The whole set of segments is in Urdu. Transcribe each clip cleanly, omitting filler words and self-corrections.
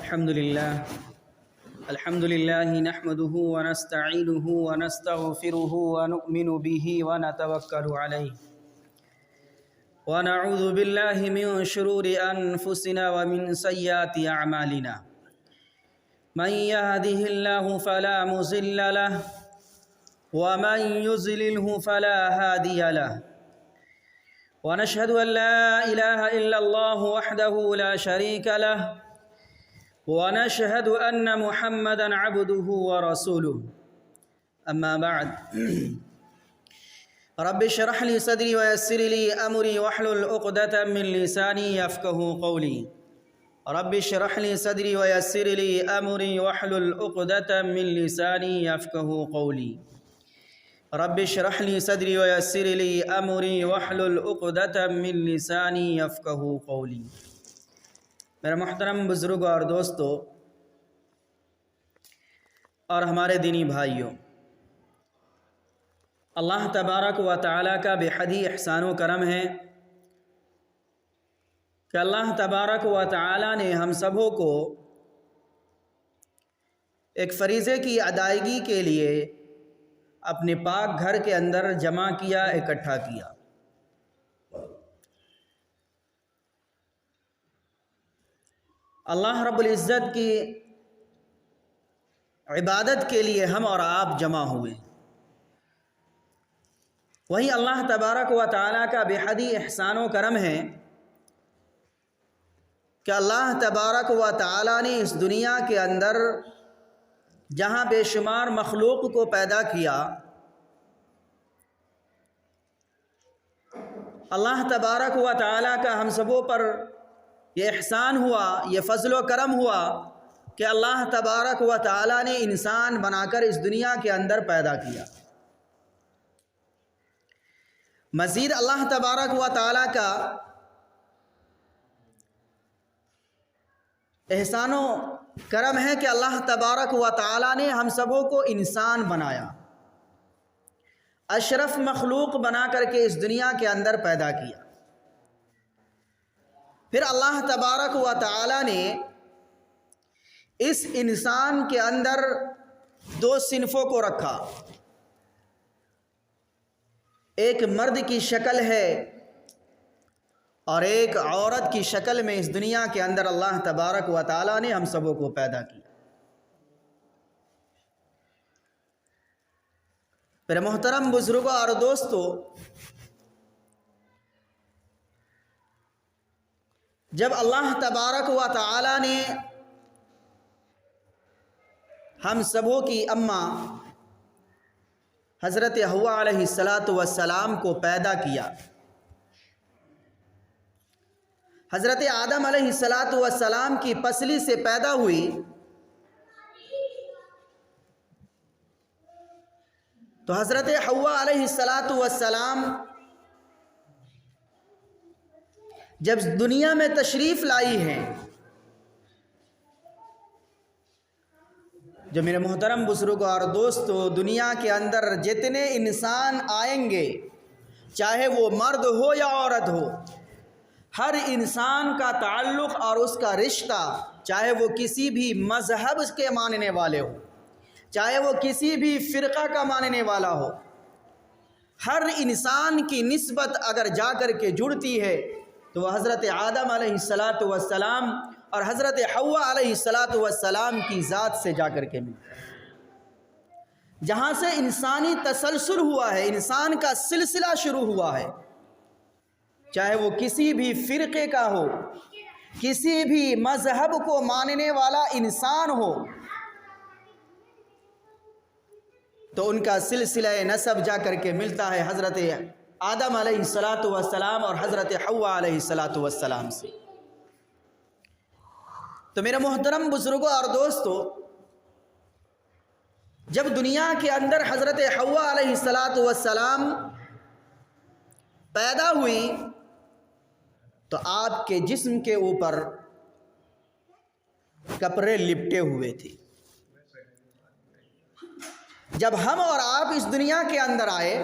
الحمد لله نحمده ونستعينه ونستغفره ونؤمن به ونتوكل عليه ونعوذ بالله من شرور أنفسنا ومن سيئات أعمالنا من يهده الله فلا مضل له ومن يضلله فلا هادي له ونشهد أن لا إله إلا الله وحده لا شريك له ونشهد أن محمدًا عبده ورسوله أما بعد رب اشرح لي صدري ويسر لي أمري واحلل عقدة من لساني يفقهوا قولي رب اشرح لي صدري ويسر لي أمري واحلل عقدة من لساني يفقهوا قولي رب اشرح لي صدري ويسر لي أمري واحلل عقدة من لساني يفقهوا قولي۔ میرے محترم بزرگوں اور دوستوں اور ہمارے دینی بھائیوں، اللہ تبارک و تعالیٰ کا بے حد ہی احسان و کرم ہے کہ اللہ تبارک و تعالیٰ نے ہم سبوں کو ایک فریضے کی ادائیگی کے لیے اپنے پاک گھر کے اندر جمع کیا، اکٹھا کیا۔ اللہ رب العزت کی عبادت کے لیے ہم اور آپ جمع ہوئے۔ وہی اللہ تبارک و تعالیٰ کا بے حد ہی احسان و کرم ہے کہ اللہ تبارک و تعالیٰ نے اس دنیا کے اندر جہاں بے شمار مخلوق کو پیدا کیا، اللہ تبارک و تعالیٰ کا ہم سبوں پر یہ احسان ہوا، یہ فضل و کرم ہوا کہ اللہ تبارک و تعالیٰ نے انسان بنا کر اس دنیا کے اندر پیدا کیا۔ مزید اللہ تبارک و تعالیٰ کا احسان و کرم ہے کہ اللہ تبارک و تعالیٰ نے ہم سبوں کو انسان بنایا، اشرف مخلوق بنا کر کے اس دنیا کے اندر پیدا کیا۔ پھر اللہ تبارک و تعالیٰ نے اس انسان کے اندر دو صنفوں کو رکھا، ایک مرد کی شکل ہے اور ایک عورت کی شکل میں اس دنیا کے اندر اللہ تبارک و تعالیٰ نے ہم سبوں کو پیدا کیا۔ پھر محترم بزرگوں اور دوستوں، جب اللہ تبارک و تعالیٰ نے ہم سبوں کی اماں حضرت حوا علیہ السلام کو پیدا کیا، حضرت آدم علیہ السلام کی پسلی سے پیدا ہوئی، تو حضرت حوا علیہ السلام جب دنیا میں تشریف لائی ہیں، جو میرے محترم بزرگوں اور دوستوں، دنیا کے اندر جتنے انسان آئیں گے، چاہے وہ مرد ہو یا عورت ہو، ہر انسان کا تعلق اور اس کا رشتہ، چاہے وہ کسی بھی مذہب کے ماننے والے ہو، چاہے وہ کسی بھی فرقہ کا ماننے والا ہو، ہر انسان کی نسبت اگر جا کر کے جڑتی ہے تو وہ حضرت آدم علیہ السلام اور حضرت حوا علیہ السلام کی ذات سے جا کر کے ملتی ہے۔ جہاں سے انسانی تسلسل ہوا ہے، انسان کا سلسلہ شروع ہوا ہے، چاہے وہ کسی بھی فرقے کا ہو، کسی بھی مذہب کو ماننے والا انسان ہو، تو ان کا سلسلہ نسب جا کر کے ملتا ہے حضرت آدم علیہ السلام اور حضرت حوا علیہ السلام سے۔ تو میرے محترم بزرگوں اور دوستوں، جب دنیا کے اندر حضرت حوا علیہ السلام پیدا ہوئی تو آپ کے جسم کے اوپر کپڑے لپٹے ہوئے تھے۔ جب ہم اور آپ اس دنیا کے اندر آئے،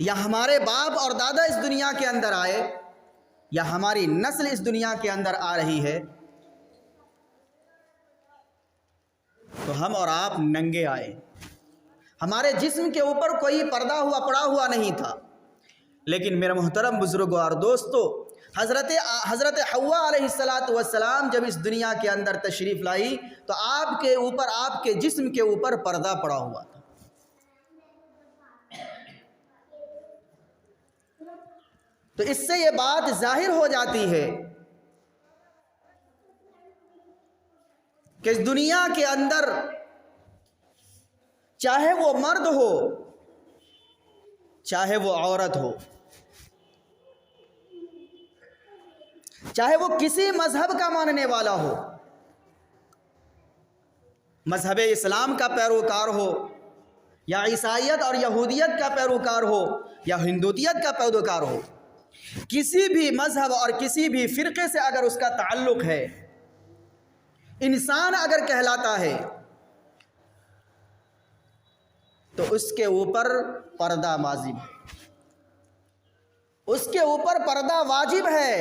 یا ہمارے باپ اور دادا اس دنیا کے اندر آئے، یا ہماری نسل اس دنیا کے اندر آ رہی ہے تو ہم اور آپ ننگے آئے. ہمارے جسم کے اوپر کوئی پردہ پڑا ہوا نہیں تھا. لیکن میرے محترم بزرگوں اور دوستو، حضرت حوا علیہ السلام جب اس دنیا کے اندر تشریف لائی تو آپ کے اوپر، آپ کے جسم کے اوپر پردہ پڑا ہوا تھا. تو اس سے یہ بات ظاہر ہو جاتی ہے کہ اس دنیا کے اندر چاہے وہ مرد ہو چاہے وہ عورت ہو، چاہے وہ کسی مذہب کا ماننے والا ہو، مذہب اسلام کا پیروکار ہو یا عیسائیت اور یہودیت کا پیروکار ہو یا ہندوتیت کا پیروکار ہو، کسی بھی مذہب اور کسی بھی فرقے سے اگر اس کا تعلق ہے، انسان اگر کہلاتا ہے تو اس کے اوپر پردہ واجب ہے. اس کے اوپر پردہ واجب ہے.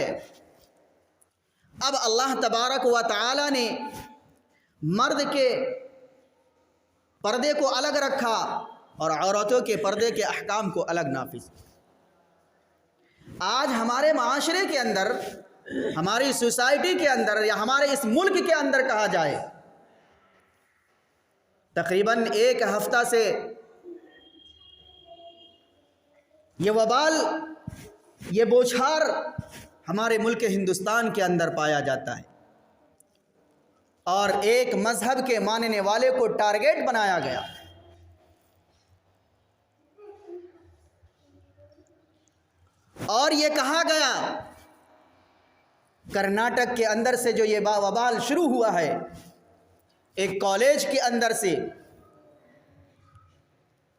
اب اللہ تبارک و تعالی نے مرد کے پردے کو الگ رکھا اور عورتوں کے پردے کے احکام کو الگ نافذ. آج ہمارے معاشرے کے اندر، ہماری سوسائٹی کے اندر یا ہمارے اس ملک کے اندر کہا جائے، تقریباً 1 ہفتہ سے یہ وبال، یہ بوچھار ہمارے ملک ہندوستان کے اندر پایا جاتا ہے اور ایک مذہب کے ماننے والے کو ٹارگیٹ بنایا گیا. اور یہ کہا گیا کرناٹک کے اندر سے جو یہ وبال شروع ہوا ہے، ایک کالج کے اندر سے،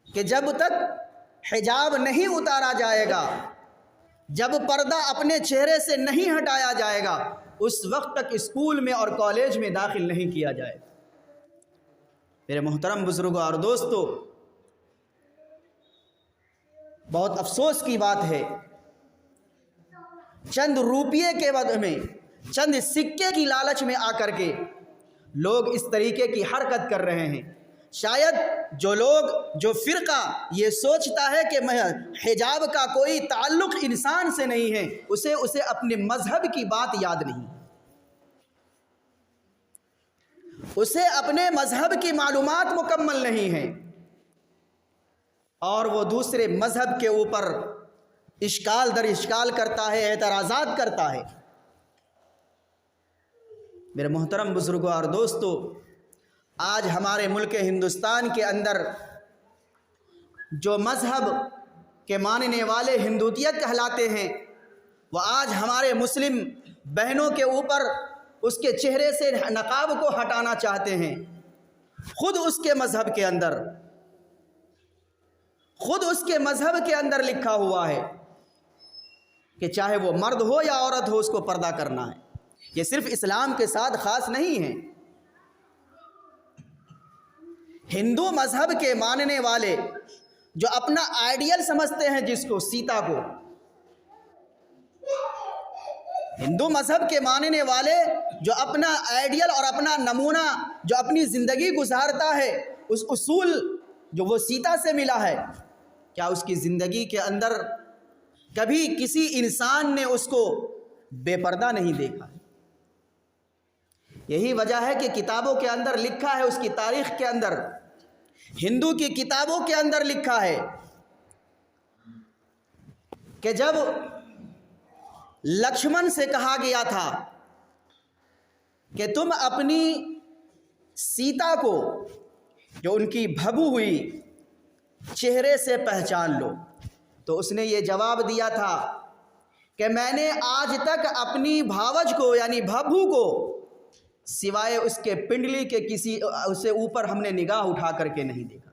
کہ جب تک حجاب نہیں اتارا جائے گا، جب پردہ اپنے چہرے سے نہیں ہٹایا جائے گا، اس وقت تک اسکول میں اور کالج میں داخل نہیں کیا جائے. میرے محترم بزرگوں اور دوستو، بہت افسوس کی بات ہے، چند روپیے کے بدلے میں، چند سکے کی لالچ میں آ کر کے لوگ اس طریقے کی حرکت کر رہے ہیں. شاید جو فرقہ یہ سوچتا ہے کہ حجاب کا کوئی تعلق انسان سے نہیں ہے، اسے اپنے مذہب کی بات یاد نہیں، اسے اپنے مذہب کی معلومات مکمل نہیں ہے، اور وہ دوسرے مذہب کے اوپر اشکال در اشکال کرتا ہے، اعتراضات کرتا ہے. میرے محترم بزرگوں اور دوستو، آج ہمارے ملک ہندوستان کے اندر جو مذہب کے ماننے والے ہندوتیت کہلاتے ہیں، وہ آج ہمارے مسلم بہنوں کے اوپر اس کے چہرے سے نقاب کو ہٹانا چاہتے ہیں. خود اس کے مذہب کے اندر لکھا ہوا ہے کہ چاہے وہ مرد ہو یا عورت ہو، اس کو پردہ کرنا ہے. یہ صرف اسلام کے ساتھ خاص نہیں ہے. ہندو مذہب کے ماننے والے جو اپنا آئیڈیل سمجھتے ہیں، جس کو سیتا کو، ہندو مذہب کے ماننے والے جو اپنا آئیڈیل اور اپنا نمونہ جو اپنی زندگی گزارتا ہے، اس اصول جو وہ سیتا سے ملا ہے، کیا اس کی زندگی کے اندر کبھی کسی انسان نے اس کو بے پردہ نہیں دیکھا؟ یہی وجہ ہے کہ کتابوں کے اندر لکھا ہے، اس کی تاریخ کے اندر، ہندو کی کتابوں کے اندر لکھا ہے کہ جب لکشمن سے کہا گیا تھا کہ تم اپنی سیتا کو، جو ان کی بھبو ہوئی، چہرے سے پہچان لو، تو اس نے یہ جواب دیا تھا کہ میں نے آج تک اپنی بھاوج کو یعنی بھبو کو سوائے اس کے پنڈلی کے کسی اسے اوپر ہم نے نگاہ اٹھا کر کے نہیں دیکھا.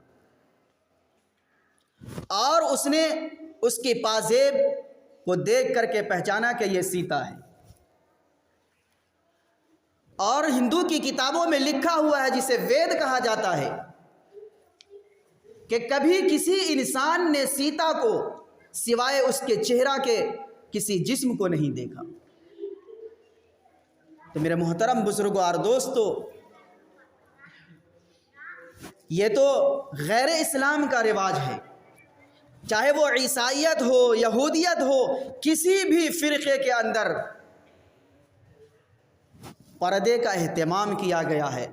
اور اس نے اس کی پازیب کو دیکھ کر کے پہچانا کہ یہ سیتا ہے. اور ہندو کی کتابوں میں لکھا ہوا ہے، جسے وید کہا جاتا ہے، کہ کبھی کسی انسان نے سیتا کو سوائے اس کے چہرہ کے کسی جسم کو نہیں دیکھا۔ تو میرے محترم بزرگوں اور دوستو، یہ تو غیر اسلام کا رواج ہے، چاہے وہ عیسائیت ہو، یہودیت ہو، کسی بھی فرقے کے اندر پردے کا اہتمام کیا گیا ہے۔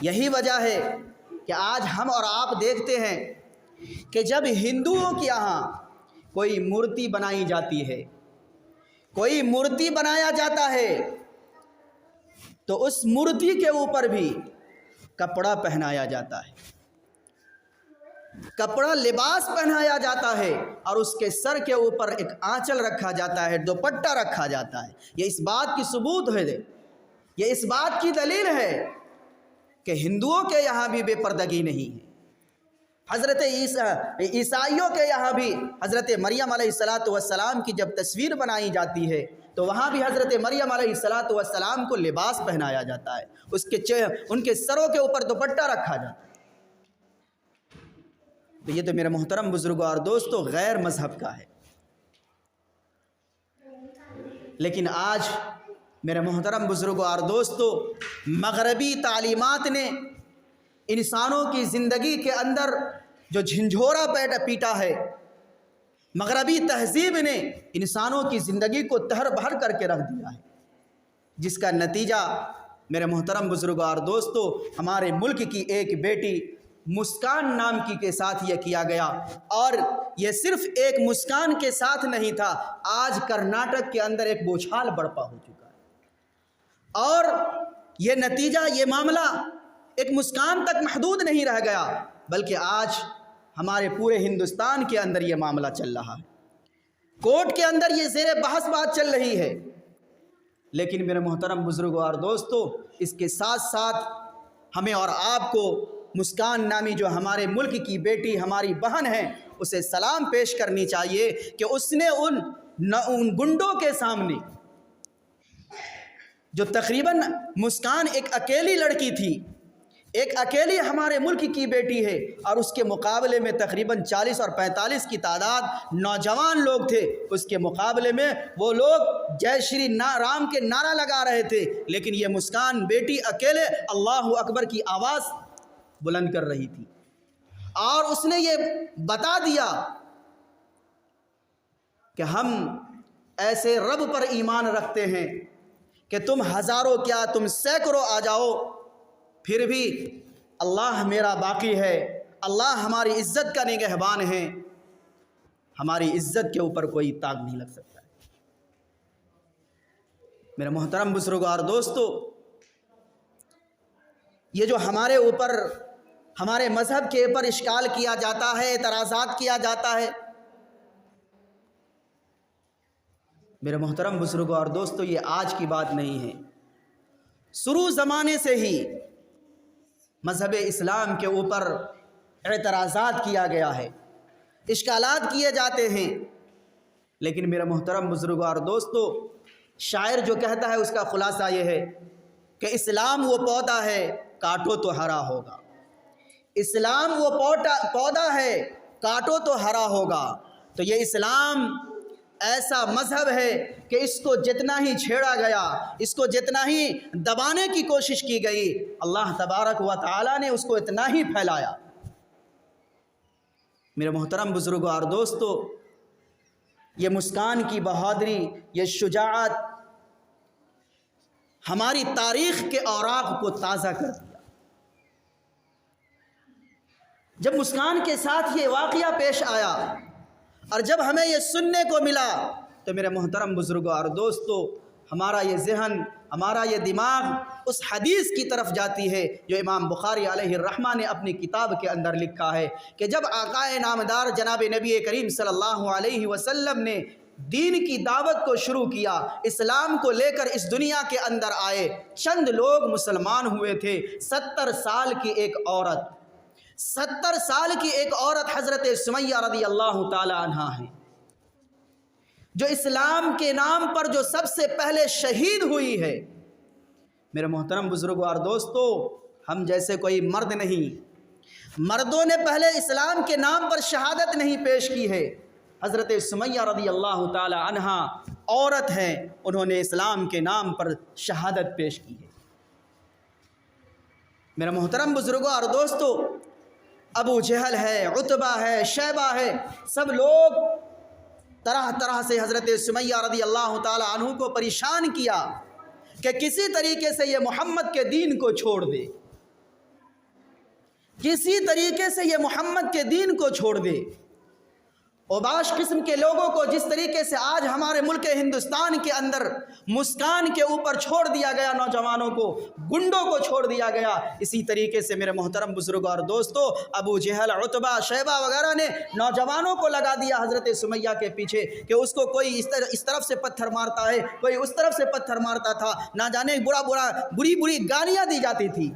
یہی وجہ ہے کہ آج ہم اور آپ دیکھتے ہیں کہ جب ہندوؤں کے یہاں کوئی مورتی بنائی جاتی ہے، کوئی مورتی بنایا جاتا ہے، تو اس مورتی کے اوپر بھی کپڑا پہنایا جاتا ہے، کپڑا لباس پہنایا جاتا ہے، اور اس کے سر کے اوپر ایک آنچل رکھا جاتا ہے، دوپٹہ رکھا جاتا ہے۔ یہ اس بات کی ثبوت ہے، یہ اس بات کی دلیل ہے کہ ہندوؤں کے یہاں بھی بے پردگی نہیں ہے۔ حضرت عیسائیوں کے یہاں بھی حضرت مریم علیہ السلام کی جب تصویر بنائی جاتی ہے تو وہاں بھی حضرت مریم علیہ السلام کو لباس پہنایا جاتا ہے، ان کے سروں کے اوپر دوپٹہ رکھا جاتا ہے۔ تو یہ تو میرے محترم بزرگوں اور دوستو غیر مذہب کا ہے۔ لیکن آج میرے محترم بزرگوں اور دوستو، مغربی تعلیمات نے انسانوں کی زندگی کے اندر جو جھنجھوڑا پیٹا ہے، مغربی تہذیب نے انسانوں کی زندگی کو تہر بہر کر کے رکھ دیا ہے، جس کا نتیجہ میرے محترم بزرگوں اور دوستو ہمارے ملک کی ایک بیٹی مسکان نام کی کے ساتھ یہ کیا گیا۔ اور یہ صرف ایک مسکان کے ساتھ نہیں تھا، آج کرناٹک کے اندر ایک بوچھال برپا ہو چکا ہے، اور یہ نتیجہ، یہ معاملہ ایک مسکان تک محدود نہیں رہ گیا، بلکہ آج ہمارے پورے ہندوستان کے اندر یہ معاملہ چل رہا ہے، کورٹ کے اندر یہ زیر بحث بات چل رہی ہے۔ لیکن میرے محترم بزرگوں اور دوستو، اس کے ساتھ ساتھ ہمیں اور آپ کو مسکان نامی جو ہمارے ملک کی بیٹی، ہماری بہن ہے، اسے سلام پیش کرنی چاہیے کہ اس نے ان گنڈوں کے سامنے، جو تقریباً مسکان ایک اکیلی لڑکی تھی، ایک اکیلی ہمارے ملک کی بیٹی ہے، اور اس کے مقابلے میں تقریباً 40 اور 45 کی تعداد نوجوان لوگ تھے، اس کے مقابلے میں وہ لوگ جے شری رام کے نعرہ لگا رہے تھے، لیکن یہ مسکان بیٹی اکیلے اللہ اکبر کی آواز بلند کر رہی تھی، اور اس نے یہ بتا دیا کہ ہم ایسے رب پر ایمان رکھتے ہیں کہ تم ہزاروں کیا تم سینکڑوں آ جاؤ، پھر بھی اللہ میرا باقی ہے، اللہ ہماری عزت کا نگہبان ہے، ہماری عزت کے اوپر کوئی داغ نہیں لگ سکتا ہے۔ میرے محترم بزرگوں اور دوستو، یہ جو ہمارے اوپر، ہمارے مذہب کے اوپر اشکال کیا جاتا ہے، اعتراضات کیا جاتا ہے، میرے محترم بزرگوں اور دوستو یہ آج کی بات نہیں ہے، شروع زمانے سے ہی مذہب اسلام کے اوپر اعتراضات کیا گیا ہے، اشکالات کیے جاتے ہیں۔ لیکن میرے محترم بزرگوں اور دوستو، شاعر جو کہتا ہے اس کا خلاصہ یہ ہے کہ اسلام وہ پودا ہے کاٹو تو ہرا ہوگا، اسلام وہ پودا ہے کاٹو تو ہرا ہوگا۔ تو یہ اسلام ایسا مذہب ہے کہ اس کو جتنا ہی چھیڑا گیا، اس کو جتنا ہی دبانے کی کوشش کی گئی، اللہ تبارک و تعالی نے اس کو اتنا ہی پھیلایا۔ میرے محترم بزرگوں اور دوستو، یہ مسکان کی بہادری، یہ شجاعت ہماری تاریخ کے اوراق کو تازہ کر دیا۔ جب مسکان کے ساتھ یہ واقعہ پیش آیا اور جب ہمیں یہ سننے کو ملا تو میرے محترم بزرگوں اور دوستو، ہمارا یہ ذہن، ہمارا یہ دماغ اس حدیث کی طرف جاتی ہے جو امام بخاری علیہ الرحمہ نے اپنی کتاب کے اندر لکھا ہے کہ جب آقا نامدار جناب نبی کریم صلی اللہ علیہ وسلم نے دین کی دعوت کو شروع کیا، اسلام کو لے کر اس دنیا کے اندر آئے، چند لوگ مسلمان ہوئے تھے۔ 70 سال کی ایک عورت، 70 سال کی ایک عورت حضرت سمیہ رضی اللہ تعالی عنہا ہے، جو اسلام کے نام پر جو سب سے پہلے شہید ہوئی ہے۔ میرے محترم بزرگوں اور دوستو، ہم جیسے کوئی مرد نہیں، مردوں نے پہلے اسلام کے نام پر شہادت نہیں پیش کی ہے، حضرت سمیہ رضی اللہ تعالی عنہا عورت ہیں، انہوں نے اسلام کے نام پر شہادت پیش کی ہے۔ میرے محترم بزرگوں اور دوستو، ابو جہل ہے، عتبہ ہے، شیبہ ہے، سب لوگ طرح طرح سے حضرت سمیہ رضی اللہ تعالی عنہ کو پریشان کیا کہ کسی طریقے سے یہ محمد کے دین کو چھوڑ دے، کسی طریقے سے یہ محمد کے دین کو چھوڑ دے۔ اوباش قسم کے لوگوں کو جس طریقے سے آج ہمارے ملک ہندوستان کے اندر مسکان کے اوپر چھوڑ دیا گیا، نوجوانوں کو، گنڈوں کو چھوڑ دیا گیا، اسی طریقے سے میرے محترم بزرگوں اور دوستو ابو جہل، عتبہ، شیبہ وغیرہ نے نوجوانوں کو لگا دیا حضرت سمیہ کے پیچھے کہ اس کو کوئی اس طرف سے پتھر مارتا ہے، کوئی اس طرف سے پتھر مارتا تھا، نہ جانے بری بری گالیاں دی جاتی تھی۔